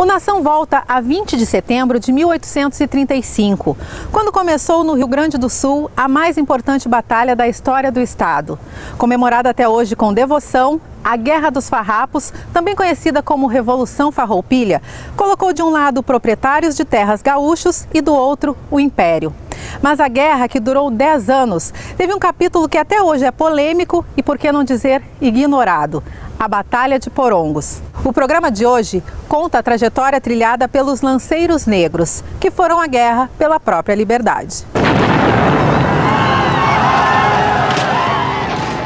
O Nação volta a 20 de setembro de 1835, quando começou no Rio Grande do Sul a mais importante batalha da história do estado. Comemorada até hoje com devoção, a Guerra dos Farrapos, também conhecida como Revolução Farroupilha, colocou de um lado proprietários de terras gaúchos e do outro o Império. Mas a guerra, que durou 10 anos, teve um capítulo que até hoje é polêmico e, por que não dizer, ignorado: a Batalha de Porongos. O programa de hoje conta a trajetória trilhada pelos lanceiros negros, que foram à guerra pela própria liberdade.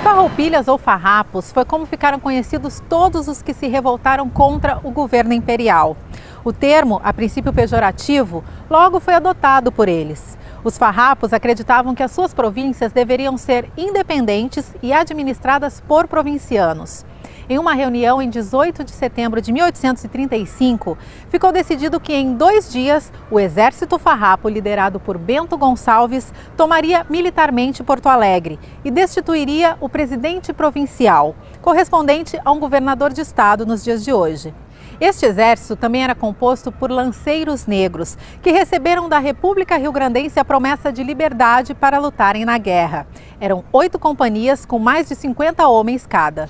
Farroupilhas ou farrapos foi como ficaram conhecidos todos os que se revoltaram contra o governo imperial. O termo, a princípio pejorativo, logo foi adotado por eles. Os farrapos acreditavam que as suas províncias deveriam ser independentes e administradas por provincianos. Em uma reunião em 18 de setembro de 1835, ficou decidido que em 2 dias o exército farrapo, liderado por Bento Gonçalves, tomaria militarmente Porto Alegre e destituiria o presidente provincial, correspondente a um governador de estado nos dias de hoje. Este exército também era composto por lanceiros negros, que receberam da República Rio-Grandense a promessa de liberdade para lutarem na guerra. Eram 8 companhias com mais de 50 homens cada.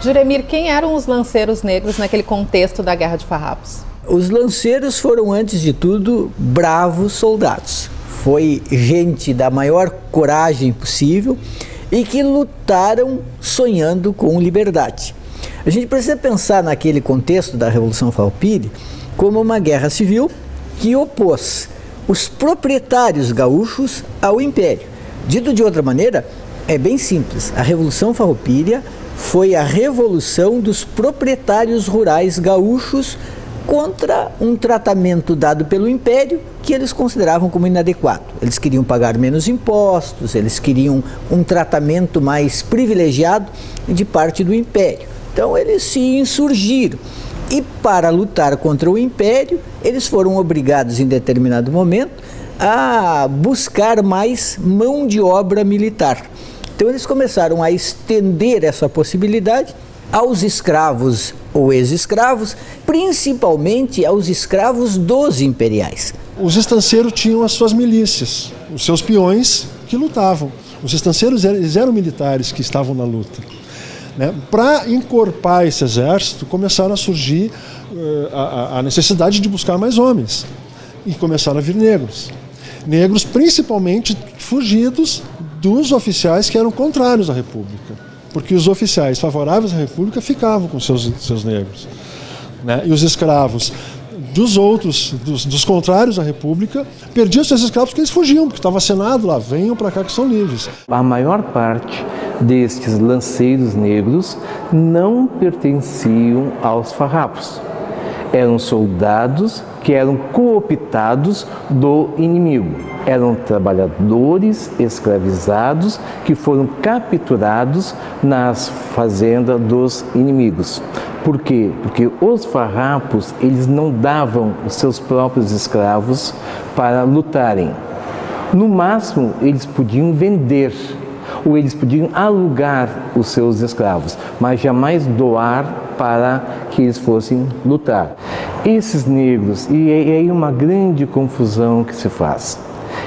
Juremir, quem eram os lanceiros negros naquele contexto da Guerra de Farrapos? Os lanceiros foram, antes de tudo, bravos soldados. Foi gente da maior coragem possível e que lutaram sonhando com liberdade. A gente precisa pensar naquele contexto da Revolução Farroupilha como uma guerra civil que opôs os proprietários gaúchos ao Império. Dito de outra maneira, é bem simples. A Revolução Farroupilha foi a revolução dos proprietários rurais gaúchos contra um tratamento dado pelo Império que eles consideravam como inadequado. Eles queriam pagar menos impostos, eles queriam um tratamento mais privilegiado de parte do Império. Então eles se insurgiram e, para lutar contra o Império, eles foram obrigados em determinado momento a buscar mais mão de obra militar. Então eles começaram a estender essa possibilidade aos escravos ou ex-escravos, principalmente aos escravos dos imperiais. Os estanceiros tinham as suas milícias, os seus peões que lutavam. Os estanceiros eles eram militares que estavam na luta. Para encorpar esse exército, começaram a surgir a necessidade de buscar mais homens. E começaram a vir negros. Negros principalmente fugidos dos oficiais que eram contrários à República. Porque os oficiais favoráveis à República ficavam com seus negros. E os escravos dos outros, dos contrários à República, perdiam seus escravos porque eles fugiam, porque estava assinado lá, venham para cá que são livres. A maior parte destes lanceiros negros não pertenciam aos farrapos. Eram soldados que eram cooptados do inimigo. Eram trabalhadores escravizados que foram capturados nas fazendas dos inimigos. Por quê? Porque os farrapos, eles não davam os seus próprios escravos para lutarem. No máximo, eles podiam vender ou eles podiam alugar os seus escravos, mas jamais doar para que eles fossem lutar. Esses negros, e é aí uma grande confusão que se faz.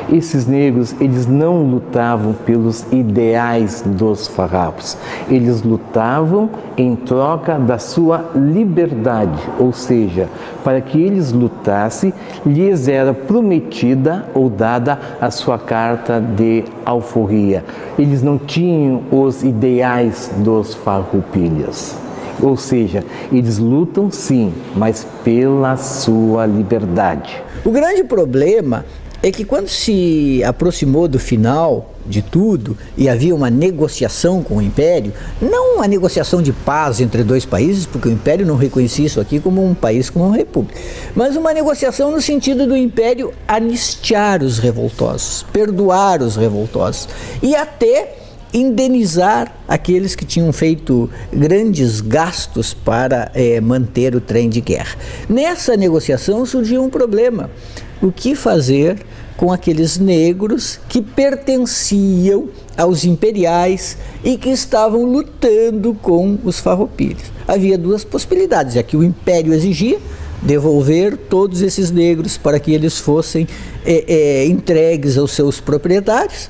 Esses negros, eles não lutavam pelos ideais dos farrapos. Eles lutavam em troca da sua liberdade, ou seja, para que eles lutassem, lhes era prometida ou dada a sua carta de alforria. Eles não tinham os ideais dos farroupilhas. Ou seja, eles lutam sim, mas pela sua liberdade. O grande problema é que quando se aproximou do final de tudo e havia uma negociação com o Império, não uma negociação de paz entre 2 países, porque o Império não reconhecia isso aqui como um país, como uma república, mas uma negociação no sentido do Império anistiar os revoltosos, perdoar os revoltosos e até indenizar aqueles que tinham feito grandes gastos para manter o trem de guerra. Nessa negociação surgiu um problema: o que fazer com aqueles negros que pertenciam aos imperiais e que estavam lutando com os farroupilhas. Havia duas possibilidades, é que o império exigia devolver todos esses negros para que eles fossem entregues aos seus proprietários,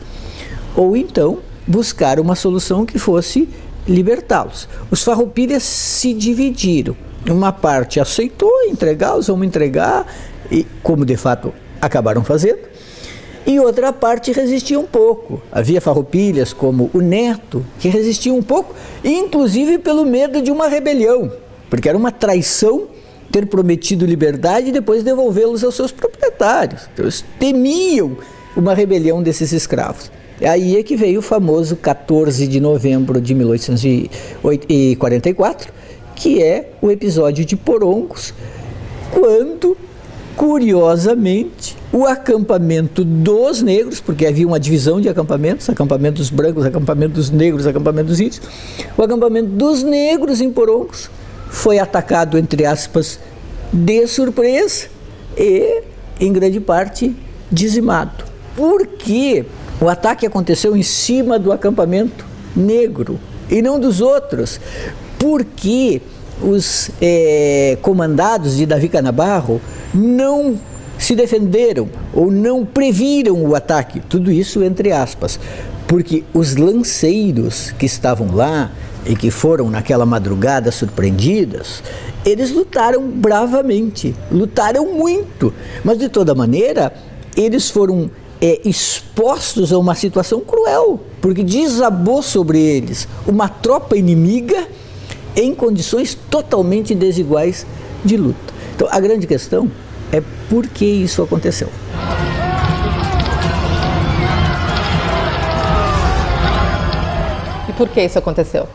ou então buscar uma solução que fosse libertá-los. Os farroupilhas se dividiram. Uma parte aceitou entregá-los, vamos entregar, e como de fato acabaram fazendo, e outra parte resistia um pouco. Havia farroupilhas como o Neto, que resistia um pouco, inclusive pelo medo de uma rebelião, porque era uma traição ter prometido liberdade e depois devolvê-los aos seus proprietários. Então, eles temiam uma rebelião desses escravos. Aí é que veio o famoso 14 de novembro de 1844, que é o episódio de Porongos, quando, curiosamente, o acampamento dos negros, porque havia uma divisão de acampamentos, acampamento dos brancos, acampamento dos negros, acampamento dos índios, o acampamento dos negros em Porongos foi atacado, entre aspas, de surpresa e, em grande parte, dizimado. Por quê? O ataque aconteceu em cima do acampamento negro e não dos outros, porque os comandados de Davi Canabarro não se defenderam ou não previram o ataque. Tudo isso entre aspas, porque os lanceiros que estavam lá e que foram naquela madrugada surpreendidas, eles lutaram bravamente, lutaram muito, mas de toda maneira eles foram expostos a uma situação cruel, porque desabou sobre eles uma tropa inimiga em condições totalmente desiguais de luta. Então a grande questão é por que isso aconteceu. E por que isso aconteceu?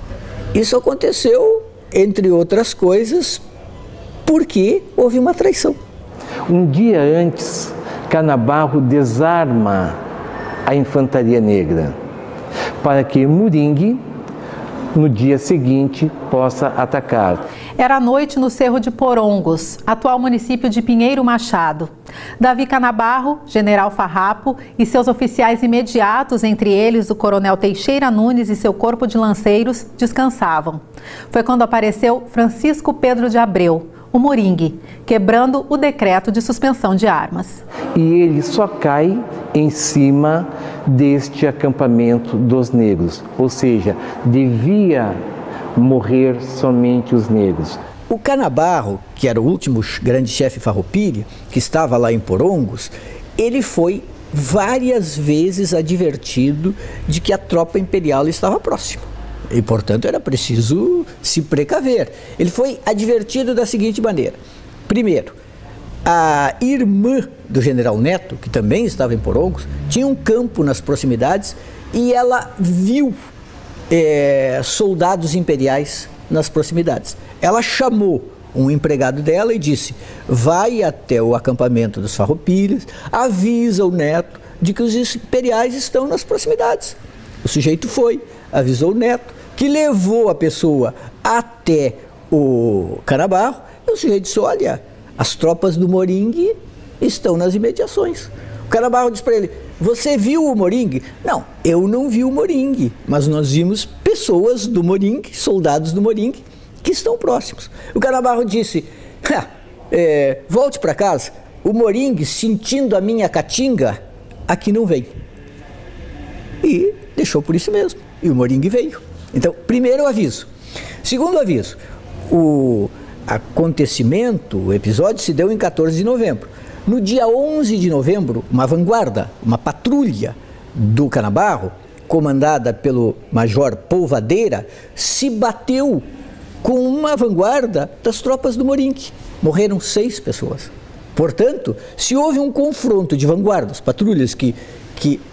Isso aconteceu, entre outras coisas, porque houve uma traição. Um dia antes, Canabarro desarma a infantaria negra para que Moringue, no dia seguinte, possa atacar. Era a noite no Cerro de Porongos, atual município de Pinheiro Machado. Davi Canabarro, general Farrapo e seus oficiais imediatos, entre eles o coronel Teixeira Nunes e seu corpo de lanceiros, descansavam. Foi quando apareceu Francisco Pedro de Abreu, o Moringue, quebrando o decreto de suspensão de armas. E ele só cai em cima deste acampamento dos negros, ou seja, devia morrer somente os negros. O Canabarro, que era o último grande chefe farroupilha, que estava lá em Porongos, ele foi várias vezes advertido de que a tropa imperial estava próxima. E, portanto, era preciso se precaver. Ele foi advertido da seguinte maneira. Primeiro, a irmã do general Neto, que também estava em Porongos, tinha um campo nas proximidades e ela viu soldados imperiais nas proximidades. Ela chamou um empregado dela e disse: vai até o acampamento dos farroupilhas, avisa o Neto de que os imperiais estão nas proximidades. O sujeito foi, avisou o Neto, que levou a pessoa até o Canabarro, e o sujeito disse: olha, as tropas do Moringue estão nas imediações. O Canabarro disse para ele: você viu o Moringue? Não, eu não vi o Moringue, mas nós vimos pessoas do Moringue, soldados do Moringue, que estão próximos. O Canabarro disse: volte para casa, o Moringue, sentindo a minha catinga, aqui não vem. E deixou por isso mesmo, e o Moringue veio. Então, primeiro aviso. Segundo aviso, o acontecimento, o episódio se deu em 14 de novembro. No dia 11 de novembro, uma vanguarda, uma patrulha do Canabarro, comandada pelo major Polvadeira, se bateu com uma vanguarda das tropas do Moringue. Morreram 6 pessoas. Portanto, se houve um confronto de vanguardas, patrulhas que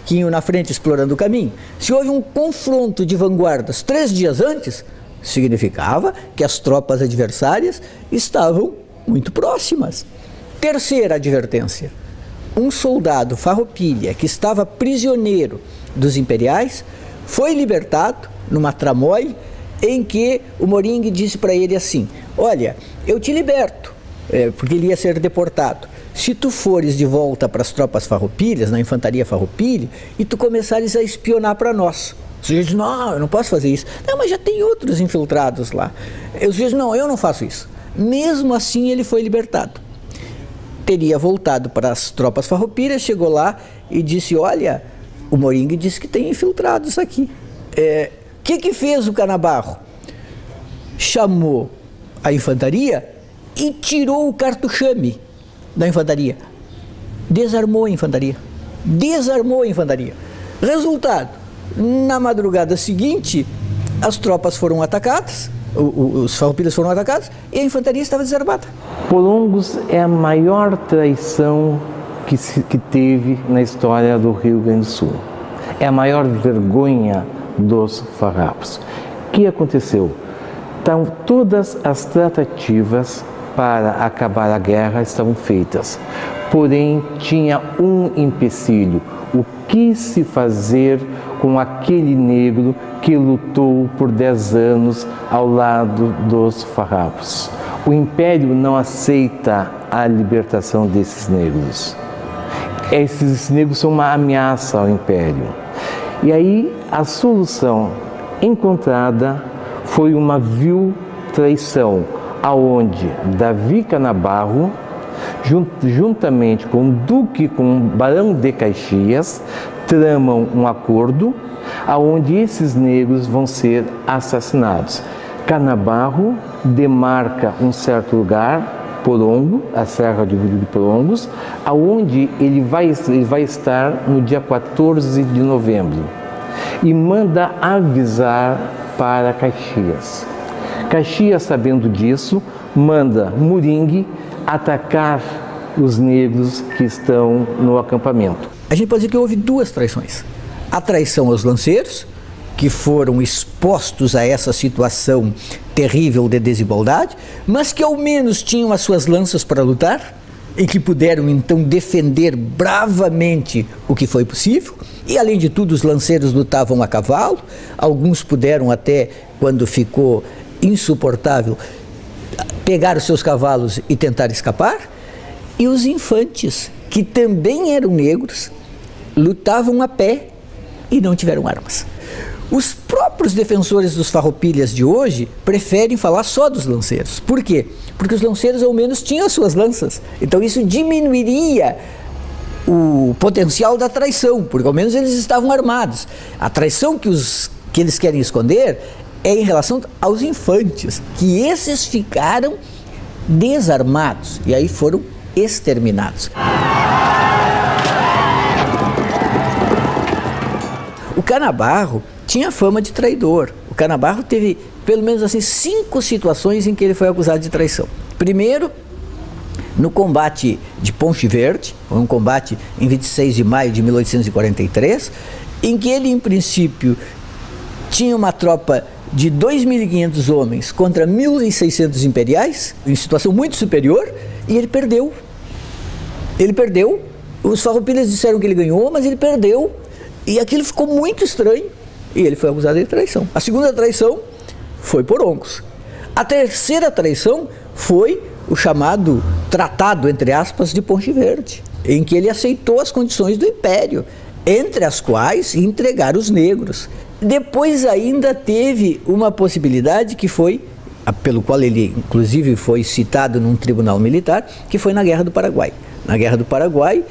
iam na frente explorando o caminho, se houve um confronto de vanguardas 3 dias antes, significava que as tropas adversárias estavam muito próximas. Terceira advertência: um soldado farroupilha que estava prisioneiro dos imperiais foi libertado numa tramóia em que o Moringue disse para ele assim: olha, eu te liberto, porque ele ia ser deportado, se tu fores de volta para as tropas farroupilhas, na infantaria farroupilha, e tu começares a espionar para nós. O sujeito diz, não, eu não posso fazer isso. Não, mas já tem outros infiltrados lá. O sujeito diz, não, eu não faço isso. Mesmo assim ele foi libertado. Teria voltado para as tropas farroupilhas, chegou lá e disse, olha, o Moringue disse que tem infiltrados aqui. O que fez o Canabarro? Chamou a infantaria e tirou o cartuchame da infantaria. Desarmou a infantaria. Desarmou a infantaria. Resultado, na madrugada seguinte, as tropas foram atacadas, os farroupilhas foram atacados e a infantaria estava desarmada. Porongos é a maior traição que teve na história do Rio Grande do Sul. É a maior vergonha dos farrapos. O que aconteceu? Então, todas as tratativas para acabar a guerra estavam feitas, porém tinha um empecilho: o que se fazer com aquele negro que lutou por 10 anos ao lado dos farrapos. O Império não aceita a libertação desses negros. Esses negros são uma ameaça ao Império. E aí a solução encontrada foi uma vil traição, aonde Davi Canabarro, juntamente com o Duque, com o Barão de Caxias, tramam um acordo aonde esses negros vão ser assassinados. Canabarro demarca um certo lugar, Porongo, a Serra de Porongos, aonde ele vai estar no dia 14 de novembro e manda avisar para Caxias. Caxias, sabendo disso, manda Moringue atacar os negros que estão no acampamento. A gente pode dizer que houve duas traições. A traição aos lanceiros, que foram expostos a essa situação terrível de desigualdade, mas que ao menos tinham as suas lanças para lutar e que puderam então defender bravamente o que foi possível. E além de tudo, os lanceiros lutavam a cavalo, alguns puderam até, quando ficou insuportável, pegar os seus cavalos e tentar escapar. E os infantes, que também eram negros, lutavam a pé e não tiveram armas. Os próprios defensores dos farroupilhas de hoje preferem falar só dos lanceiros. Por quê? Porque os lanceiros ao menos tinham as suas lanças. Então isso diminuiria o potencial da traição, porque ao menos eles estavam armados. A traição que eles querem esconder é em relação aos infantes, que esses ficaram desarmados e aí foram exterminados. O Canabarro tinha fama de traidor. O Canabarro teve pelo menos assim 5 situações em que ele foi acusado de traição. Primeiro, no combate de Ponte Verde, um combate em 26 de maio de 1843, em que ele, em princípio, tinha uma tropa de 2.500 homens contra 1.600 imperiais, em situação muito superior, e ele perdeu. Ele perdeu. Os farroupilhas disseram que ele ganhou, mas ele perdeu. E aquilo ficou muito estranho. E ele foi acusado de traição. A segunda traição foi Porongos. A terceira traição foi o chamado Tratado, entre aspas, de Ponte Verde, em que ele aceitou as condições do Império, entre as quais entregar os negros. Depois ainda teve uma possibilidade que foi, pelo qual ele inclusive foi citado num tribunal militar, que foi na Guerra do Paraguai. Na Guerra do Paraguai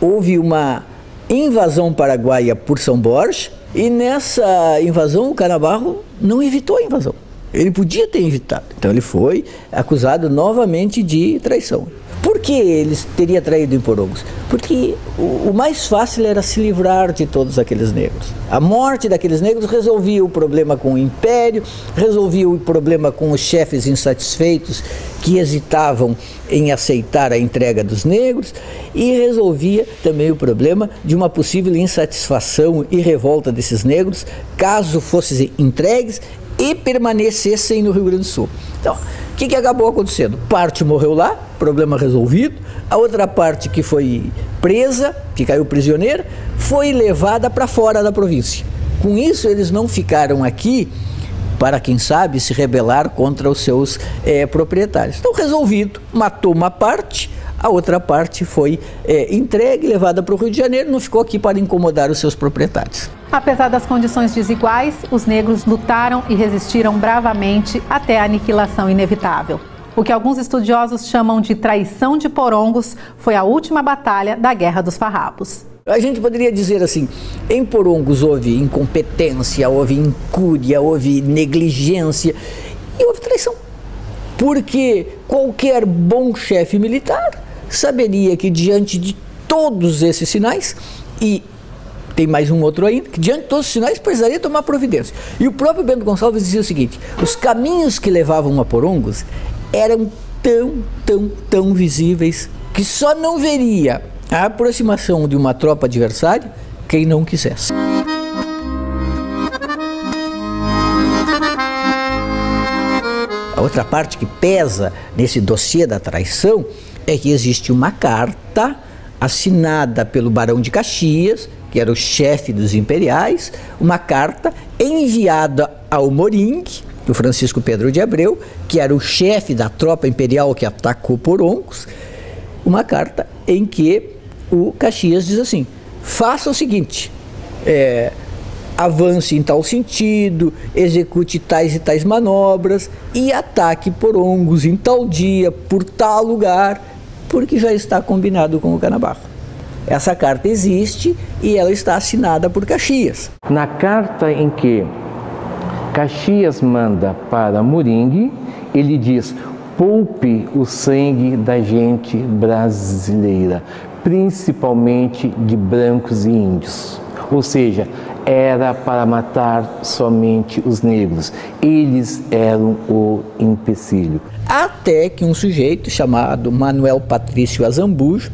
houve uma invasão paraguaia por São Borja, e nessa invasão o Canabarro não evitou a invasão. Ele podia ter evitado. Então ele foi acusado novamente de traição. Por que ele teria traído em Porongos? Porque o mais fácil era se livrar de todos aqueles negros. A morte daqueles negros resolvia o problema com o Império, resolvia o problema com os chefes insatisfeitos que hesitavam em aceitar a entrega dos negros, e resolvia também o problema de uma possível insatisfação e revolta desses negros caso fossem entregues e permanecessem no Rio Grande do Sul. Então, o que acabou acontecendo? Parte morreu lá, problema resolvido. A outra parte, que foi presa, que caiu prisioneira, foi levada para fora da província. Com isso, eles não ficaram aqui para, quem sabe, se rebelar contra os seus proprietários. Então, resolvido, matou uma parte, a outra parte foi entregue, levada para o Rio de Janeiro, não ficou aqui para incomodar os seus proprietários. Apesar das condições desiguais, os negros lutaram e resistiram bravamente até a aniquilação inevitável. O que alguns estudiosos chamam de traição de Porongos foi a última batalha da Guerra dos Farrapos. A gente poderia dizer assim, em Porongos houve incompetência, houve incúria, houve negligência e houve traição. Porque qualquer bom chefe militar saberia que diante de todos esses sinais, e tem mais um outro ainda, que diante de todos os sinais precisaria tomar providência. E o próprio Bento Gonçalves dizia o seguinte, os caminhos que levavam a Porongos eram tão visíveis que só não veria a aproximação de uma tropa adversária quem não quisesse. A outra parte que pesa nesse dossiê da traição é que existe uma carta assinada pelo Barão de Caxias, que era o chefe dos imperiais, uma carta enviada ao Moringue, do Francisco Pedro de Abreu, que era o chefe da tropa imperial que atacou Porongos, uma carta em que o Caxias diz assim, faça o seguinte, avance em tal sentido, execute tais e tais manobras e ataque Porongos em tal dia, por tal lugar, porque já está combinado com o Canabarro. Essa carta existe e ela está assinada por Caxias. Na carta em que Caxias manda para Moringue, ele diz, poupe o sangue da gente brasileira, principalmente de brancos e índios. Ou seja, era para matar somente os negros. Eles eram o empecilho. Até que um sujeito chamado Manuel Patrício Azambujo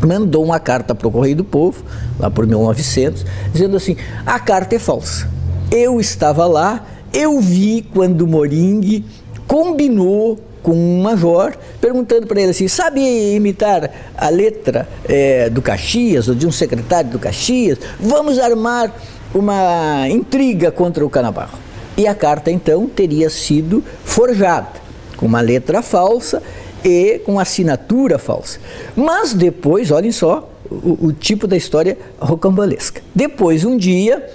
mandou uma carta para o Correio do Povo, lá por 1900, dizendo assim, a carta é falsa. Eu estava lá, eu vi quando Moringue combinou com um major, perguntando para ele assim, sabe imitar a letra do Caxias, ou de um secretário do Caxias? Vamos armar uma intriga contra o Canabarro. E a carta, então, teria sido forjada, com uma letra falsa e com assinatura falsa. Mas depois, olhem só, o tipo da história rocambolesca. Depois, um dia,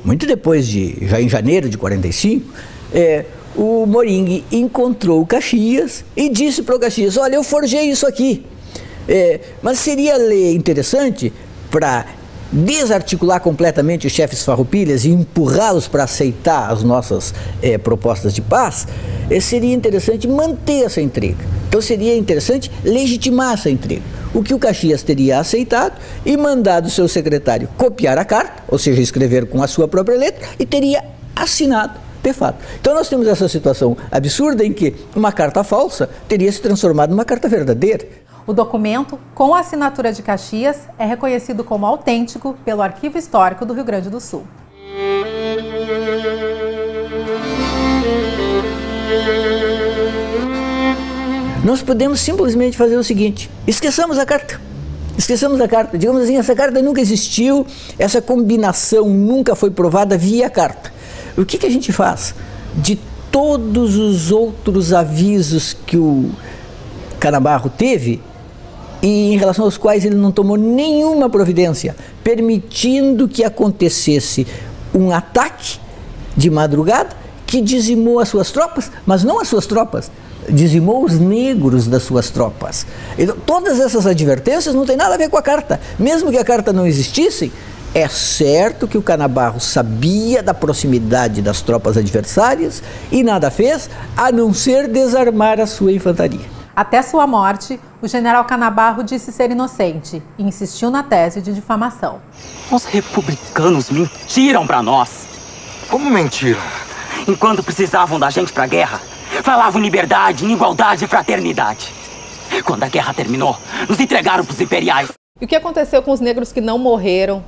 muito depois, já em janeiro de 45, o Moringue encontrou o Caxias e disse para o Caxias, olha, eu forjei isso aqui, mas seria interessante para desarticular completamente os chefes farroupilhas e empurrá-los para aceitar as nossas propostas de paz, seria interessante manter essa intriga. Então seria interessante legitimar essa intriga. O que o Caxias teria aceitado e mandado o seu secretário copiar a carta, ou seja, escrever com a sua própria letra, e teria assinado de fato. Então nós temos essa situação absurda em que uma carta falsa teria se transformado numa carta verdadeira. O documento, com a assinatura de Caxias, é reconhecido como autêntico pelo Arquivo Histórico do Rio Grande do Sul. Nós podemos simplesmente fazer o seguinte, esqueçamos a carta. Esqueçamos a carta, digamos assim, essa carta nunca existiu, essa combinação nunca foi provada via carta. O que a gente faz? De todos os outros avisos que o Canabarro teve, e em relação aos quais ele não tomou nenhuma providência, permitindo que acontecesse um ataque de madrugada que dizimou as suas tropas, mas não as suas tropas, dizimou os negros das suas tropas. Então, todas essas advertências não têm nada a ver com a carta. Mesmo que a carta não existisse, é certo que o Canabarro sabia da proximidade das tropas adversárias e nada fez a não ser desarmar a sua infantaria. Até sua morte, o general Canabarro disse ser inocente e insistiu na tese de difamação. Os republicanos mentiram para nós. Como mentiram? Enquanto precisavam da gente para a guerra, falavam em liberdade, em igualdade e fraternidade. Quando a guerra terminou, nos entregaram para os imperiais. E o que aconteceu com os negros que não morreram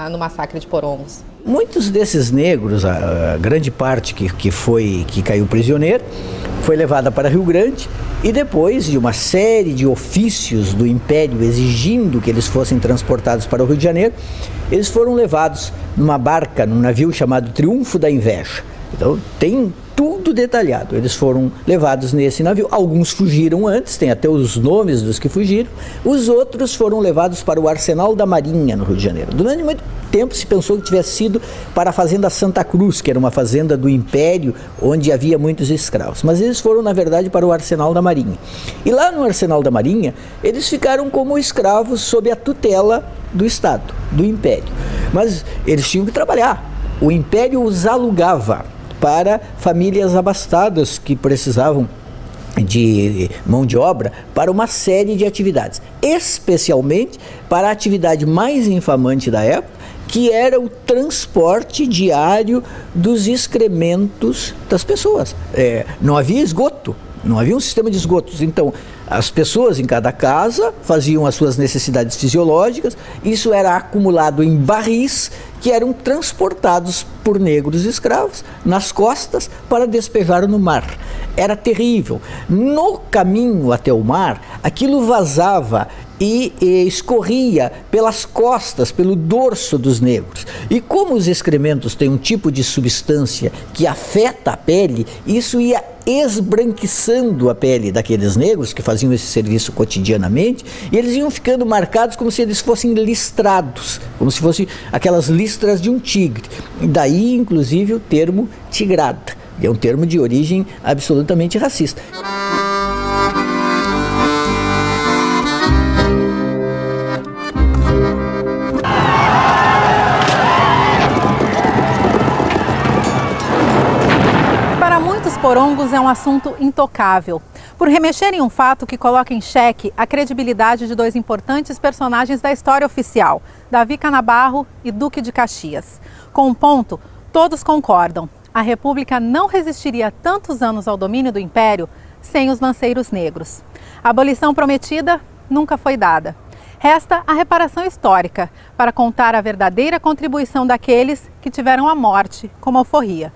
no massacre de Porongos? Muitos desses negros, a grande parte que caiu prisioneiro, foi levada para Rio Grande e depois de uma série de ofícios do Império exigindo que eles fossem transportados para o Rio de Janeiro, eles foram levados numa barca, num navio chamado Triunfo da Inveja. Então tem tudo detalhado. Eles foram levados nesse navio, alguns fugiram antes, tem até os nomes dos que fugiram, os outros foram levados para o Arsenal da Marinha, no Rio de Janeiro. Durante muito tempo se pensou que tivesse sido para a Fazenda Santa Cruz, que era uma fazenda do Império, onde havia muitos escravos, mas eles foram, na verdade, para o Arsenal da Marinha. E lá no Arsenal da Marinha, eles ficaram como escravos sob a tutela do Estado, do Império. Mas eles tinham que trabalhar, o Império os alugava para famílias abastadas que precisavam de mão de obra para uma série de atividades, especialmente para a atividade mais infamante da época, que era o transporte diário dos excrementos das pessoas. Não havia esgoto, não havia um sistema de esgotos, então as pessoas em cada casa faziam as suas necessidades fisiológicas, isso era acumulado em barris que eram transportados por negros escravos nas costas para despejar no mar. Era terrível. No caminho até o mar, aquilo vazava e escorria pelas costas, pelo dorso dos negros. E como os excrementos têm um tipo de substância que afeta a pele, isso ia esbranquiçando a pele daqueles negros que faziam esse serviço cotidianamente, e eles iam ficando marcados como se eles fossem listrados, como se fossem aquelas listras de um tigre. E daí, inclusive, o termo tigrada, que é um termo de origem absolutamente racista. Porongos é um assunto intocável, por remexer em um fato que coloca em xeque a credibilidade de dois importantes personagens da história oficial, Davi Canabarro e Duque de Caxias. Com um ponto, todos concordam: a República não resistiria tantos anos ao domínio do Império sem os lanceiros negros. A abolição prometida nunca foi dada. Resta a reparação histórica para contar a verdadeira contribuição daqueles que tiveram a morte como alforria.